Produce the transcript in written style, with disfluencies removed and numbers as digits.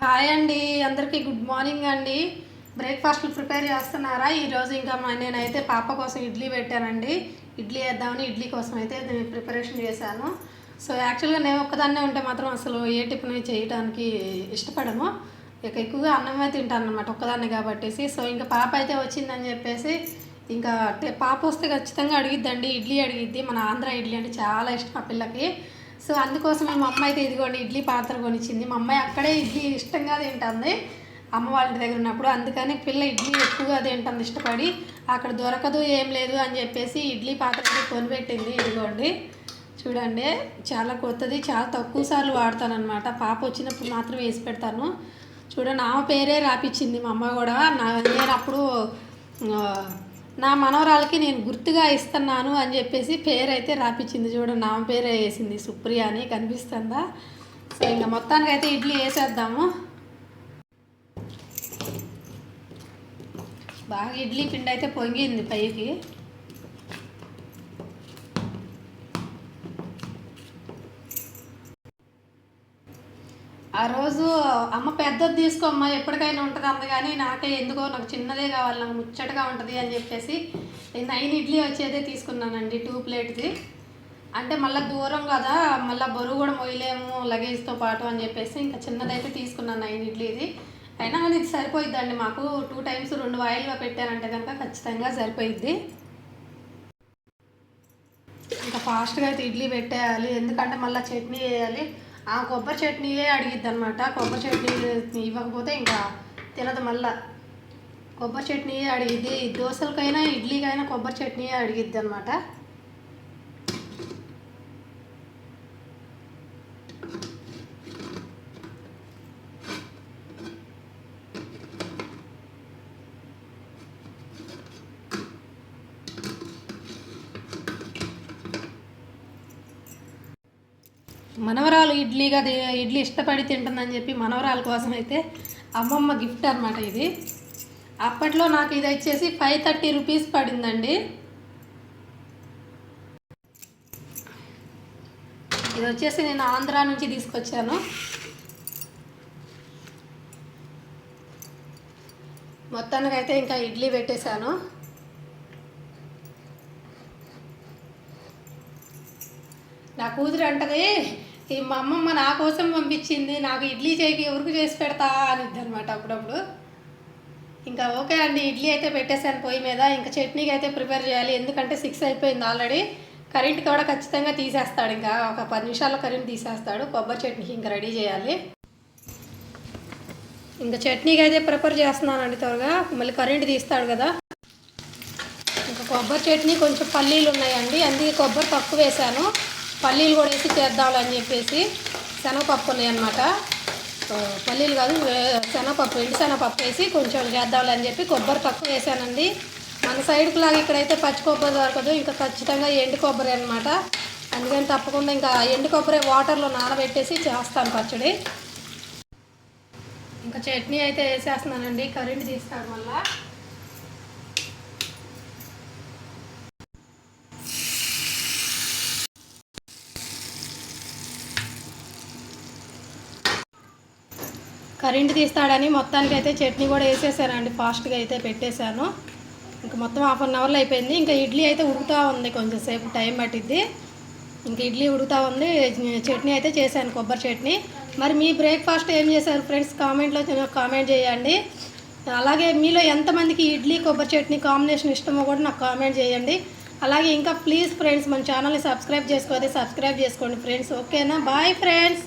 Hi అండి, అందరికీ good morning అండి. బ్రేక్ఫాస్ట్లు ప్రిపేర్ చేస్తున్నారా? ఈరోజు ఇంకా నేనైతే పాప కోసం ఇడ్లీ పెట్టానండి. ఇడ్లీ వేద్దామని ఇడ్లీ కోసం అయితే నేను ప్రిపరేషన్ చేశాను. సో యాక్చువల్గా నేను ఒక్కదాన్నే ఉంటే మాత్రం అసలు ఏ టిఫిన్ చేయడానికి ఇష్టపడను. ఎక్కువగా అన్నమే తింటాను అనమాట ఒక్కదాన్నే కాబట్టి. సో ఇంకా పాప అయితే వచ్చిందని చెప్పేసి ఇంకా పాప వస్తే ఖచ్చితంగా అడిగిద్దండి, ఇడ్లీ అడిగిద్ది. మన ఆంధ్ర ఇడ్లీ అంటే చాలా ఇష్టం ఆ పిల్లకి. సో అందుకోసమే మా అమ్మ అయితే ఇదిగోండి ఇడ్లీ పాత్ర కొనిచ్చింది. మా అమ్మాయి అక్కడే ఇడ్లీ ఇష్టంగా తింటుంది అమ్మ వాళ్ళ దగ్గర ఉన్నప్పుడు. అందుకని పిల్ల ఇడ్లీ ఎక్కువగా తింటుంది ఇష్టపడి. అక్కడ దొరకదు ఏం లేదు అని చెప్పేసి ఇడ్లీ పాత్ర కొనిపెట్టింది. ఇదిగోండి చూడండి, చాలా కొత్తది, చాలా తక్కువ సార్లు వాడతానమాట. పాప వచ్చినప్పుడు మాత్రం వేసి పెడతాను. చూడండి, ఆమె పేరే రాపిచ్చింది మా అమ్మ కూడా. నేను అప్పుడు నా మనవరాలకి నేను గుర్తుగా ఇస్తున్నాను అని చెప్పేసి పేరు అయితే రాపిచ్చింది. చూడండి, ఆమె పేరే వేసింది, సుప్రియ అని. కనిపిస్తుందా? సో ఇంకా మొత్తానికి అయితే ఇడ్లీ వేసేద్దాము. బాగా ఇడ్లీ పిండి అయితే పొంగింది పైకి. ఆ రోజు అమ్మ పెద్దది తీసుకోమ్మా ఎప్పటికైనా ఉంటుంది అంది, కానీ నాకు చిన్నదే కావాలి, నాకు ముచ్చటగా ఉంటుంది అని చెప్పేసి 9 ఇడ్లీ వచ్చేదే తీసుకున్నానండి, 2 ప్లేట్ది. అంటే మళ్ళీ దూరం కదా, మళ్ళీ బరువు కూడా మొయ్యలేము లగేజ్తో పాటు అని చెప్పేసి ఇంకా చిన్నదైతే తీసుకున్నాను 9 ఇడ్లీది. అయినా కానీ ఇది సరిపోయిద్దండి మాకు. 2 టైమ్స్ 2 వాయిల్గా పెట్టానంటే కనుక ఖచ్చితంగా సరిపోయిద్ది. ఇంకా ఫాస్ట్గా అయితే ఇడ్లీ పెట్టేయాలి, ఎందుకంటే మళ్ళీ చట్నీ వేయాలి. ఆ కొబ్బరి చట్నీయే అడిగిద్ది అనమాట. కొబ్బరి చట్నీ ఇవ్వకపోతే ఇంకా తినదు. మళ్ళా కొబ్బరి చట్నీయే అడిగిద్ది. దోశలకైనా ఇడ్లీకైనా కొబ్బరి చట్నీయే అడిగిద్ది అనమాట. మనవరాలు ఇడ్లీ ఇష్టపడి తింటుందని చెప్పి మనవరాల కోసం అయితే అమ్మమ్మ గిఫ్ట్ అనమాట ఇది. అప్పట్లో నాకు ఇది వచ్చేసి 530 రూపీస్ పడిందండి. ఇది వచ్చేసి నేను ఆంధ్రా నుంచి తీసుకొచ్చాను. మొత్తానికైతే ఇంకా ఇడ్లీ పెట్టేశాను. నా కూతురు అంటది, ఈ మా అమ్మమ్మ నా కోసం పంపించింది, నాకు ఇడ్లీ చేయకి ఎవరికి చేసి పెడతా అనిద్ది అనమాట అప్పుడప్పుడు. ఇంకా ఓకే అండి, ఇడ్లీ అయితే పెట్టేశాను పొయ్యి మీద. ఇంకా చట్నీకి అయితే ప్రిపేర్ చేయాలి, ఎందుకంటే 6 అయిపోయింది ఆల్రెడీ. కరెంట్ కూడా ఖచ్చితంగా తీసేస్తాడు, ఇంకా ఒక 10 నిమిషాల్లో కరెంట్ తీసేస్తాడు. కొబ్బరి చట్నీకి ఇంకా రెడీ చేయాలి. ఇంకా చట్నీకి అయితే ప్రిపేర్ చేస్తున్నానండి త్వరగా, మళ్ళీ కరెంట్ తీస్తాడు కదా. ఇంకా కొబ్బరి చట్నీ కొంచెం పల్లీలు ఉన్నాయండి, అందుకే కొబ్బరి తక్కువ వేసాను. పల్లీలు కూడా వేసి చేద్దామని చెప్పేసి శనగపప్పు ఉన్నాయన్నమాట. పల్లీలు కాదు, శనగపప్పు, ఎండు శనగపప్పు వేసి కొంచెం చేద్దామని చెప్పి కొబ్బరి తక్కువ వేసానండి. మన సైడ్కి లాగా ఇక్కడైతే పచ్చి కొబ్బరి దొరకదు, ఇంకా ఖచ్చితంగా ఎండు కొబ్బరి అనమాట. అందుకని తప్పకుండా ఇంకా ఎండు కొబ్బరి వాటర్లో నానబెట్టేసి చేస్తాను పచ్చడి. ఇంకా చట్నీ అయితే వేసేస్తున్నానండి, కరెంట్ తీస్తాడు మళ్ళా. కరెంట్ తీస్తాడని మొత్తానికి అయితే చట్నీ కూడా వేసేసానండి, ఫాస్ట్గా అయితే పెట్టేశాను. ఇంకా మొత్తం 1/2 అవర్లో అయిపోయింది. ఇంకా ఇడ్లీ అయితే ఉడుకుతూ ఉంది, కొంచెం సేపు టైం పట్టిద్ది. ఇంకా ఇడ్లీ ఉడుకుతూ ఉంది, చట్నీ అయితే చేశాను, కొబ్బరి చట్నీ. మరి మీ బ్రేక్ఫాస్ట్ ఏం చేశారు ఫ్రెండ్స్? కామెంట్లో కామెంట్ చేయండి. అలాగే మీలో ఎంతమందికి ఇడ్లీ కొబ్బరి చట్నీ కాంబినేషన్ ఇష్టమో కూడా నాకు కామెంట్ చేయండి. అలాగే ఇంకా ప్లీజ్ ఫ్రెండ్స్ మన ఛానల్ని సబ్స్క్రైబ్ చేసుకోండి ఫ్రెండ్స్. ఓకేనా? Bye friends.